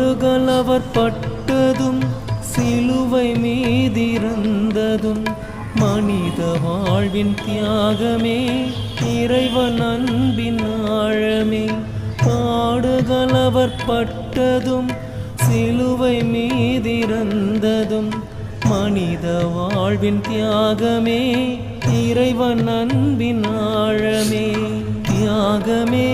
பாடுகள் அவர் பட்டதும் சிலுவை மீதிருந்ததும் மனித வாழ்வின் தியாகமே இறைவன் அன்பின் ஆழமே. பாடுகள் அவர் பட்டதும் சிலுவை மீதிருந்ததும் மனித வாழ்வின் தியாகமே இறைவன் அன்பின் ஆழமே. தியாகமே